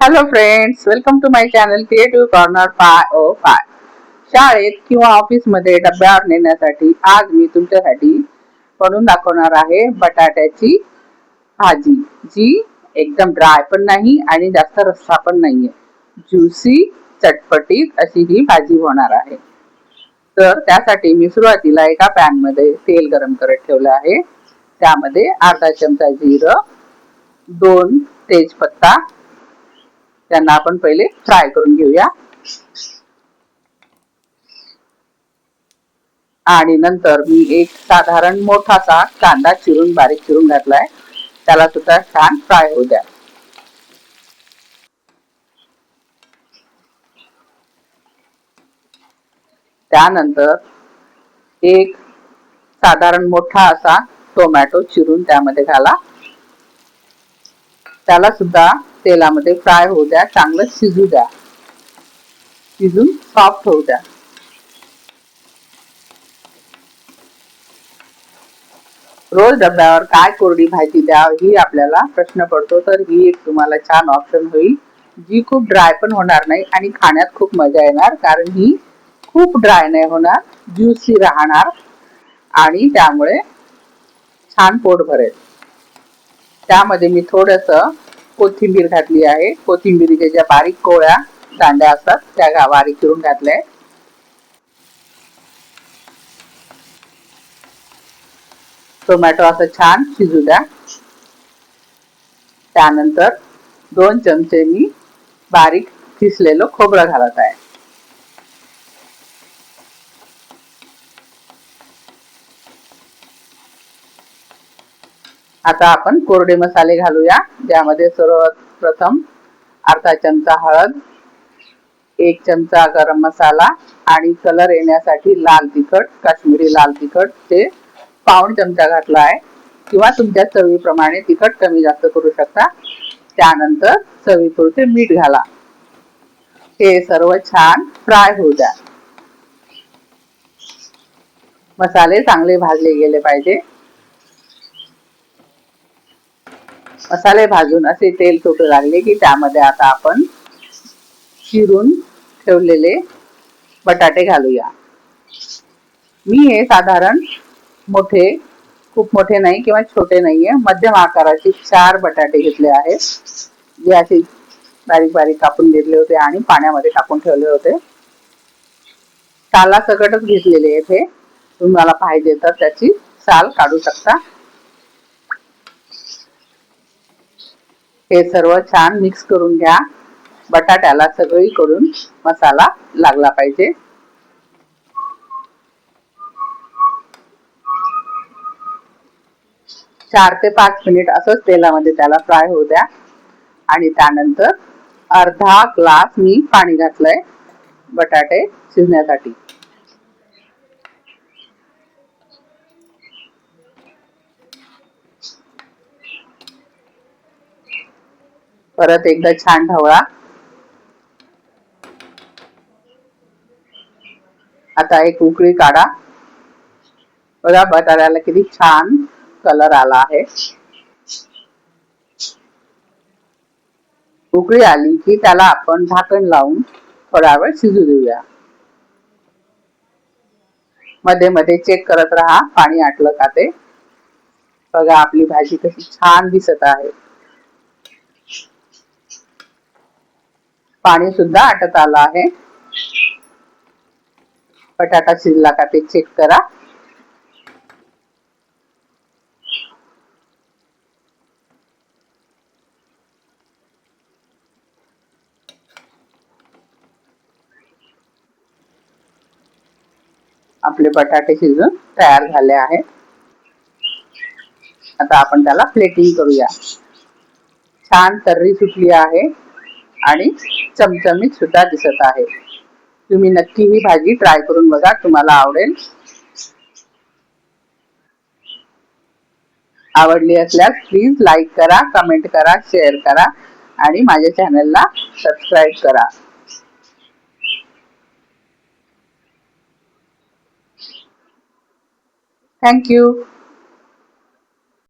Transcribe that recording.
Hello friends, welcome to my channel creative corner 505. शाळेत किंवा ऑफिसमध्ये डब्यावर नेण्यासाठी आज मी तुमच्यासाठी बनवून दाखवणार आहे बटाट्याची भाजी, जी एकदम ड्राय पण नाही आणि जास्त रस्सा पण नाहीये. ज्युसी, चटपटीत अशी ही भाजी होणार आहे. तर त्यासाठी मी सुरुवातीला एका पॅन मध्ये तेल गरम करत ठेवलं आहे. त्यामध्ये अर्धा चमचा जिरं, 2 तेजपत्ता, त्यांना आपण पहिले फ्राय करून घेऊया. आणि नंतर मी एक साधारण मोठासा कांदा बारीक चिरून घातलाय. त्याला सुद्धा छान फ्राय होऊ द्या. त्यानंतर एक साधारण मोठा असा टोमॅटो चिरून त्यामध्ये घाला. त्याला सुद्धा तेलामध्ये फ्राय होऊ द्या, चांगलं शिजू द्या, शिजून सॉफ्ट होऊ द्या. रोज डब्यावर काय कोरडी भाजी द्यावी ही आपल्याला प्रश्न पडतो, तर ही एक तुम्हाला छान ऑप्शन होईल, जी खूप ड्राय पण होणार नाही आणि खाण्यात खूप मजा येणार. कारण ही खूप ड्राय नाही होणार, ज्युसी राहणार आणि त्यामुळे छान पोट भरेल. त्यामध्ये मी थोडंसं कोथिंबीर घातली आहे. कोथिंबीरीच्या ज्या बारीक कोळ्या दांड्या असतात त्या बारीक चिरून घातल्या. टोमॅटो असं छान शिजू द्या. त्यानंतर 2 चमचे मी बारीक किसलेलं खोबरं घालत आहे. आता आपण कोरडे मसाले घालूया, ज्यामध्ये सर्वप्रथम अर्धा चमचा हळद, 1 चमचा गरम मसाला आणि कलर येण्यासाठी लाल तिखट, काश्मीरी लाल तिखट ते पाऊण चमचा घातला आहे, किंवा तुमच्या चवीप्रमाणे तिखट कमी जास्त करू शकता. त्यानंतर चवीपुरते मीठ घाला. हे सर्व छान फ्राय होऊ द्या. मसाले चांगले भाजले गेले पाहिजे. मसाले भाजून असे तेल सुटू लागले की त्यामध्ये आता आपण चिरून ठेवलेले बटाटे घालूया. मी हे साधारण मोठे, खूप मोठे नाही किंवा छोटे नाहीये, मध्यम आकाराचे 4 बटाटे घेतले आहेत, जे असे बारीक बारीक कापून घेतले होते आणि पाण्यामध्ये टाकून ठेवले होते. साला सकटच घेतलेले आहेत हे. तुम्हाला पाहिजे तर त्याची साल काढू शकता. हे सर्व छान मिक्स करून घ्या. बटाट्याला सगळीकडून मसाला लागला पाहिजे. चार ते 5 मिनिट असंच तेलामध्ये त्याला फ्राय होऊ द्या. आणि त्यानंतर अर्धा ग्लास मी पाणी घातलंय बटाटे शिजण्यासाठी. परत एकदा छान ढवळा. आता एक उकळी काढा. बघा बटाट्याला किती छान कलर आला आहे. उकळी आली की त्याला आपण झाकण लावून थोडा वेळ शिजू देऊया. मध्ये मध्ये चेक करत राहा पाणी आटलं का ते. बघा आपली भाजी कशी छान दिसत आहे. पाणी सुद्धा आटत आलं आहे. बटाटा शिजला का ते चेक करा. आपले बटाटे शिजून तयार झाले आहेत. आता आपण त्याला प्लेटिंग करूया. छान तर्री सुटली आहे आणि चमचमीत सुद्धा दिसत आहे. तुम्ही नक्की ही भाजी ट्राय करून बघा, तुम्हाला आवडेल. आवडली असल्यास प्लीज लाईक करा, कमेंट करा, शेअर करा आणि माझ्या चॅनलला सबस्क्राईब करा. Thank you.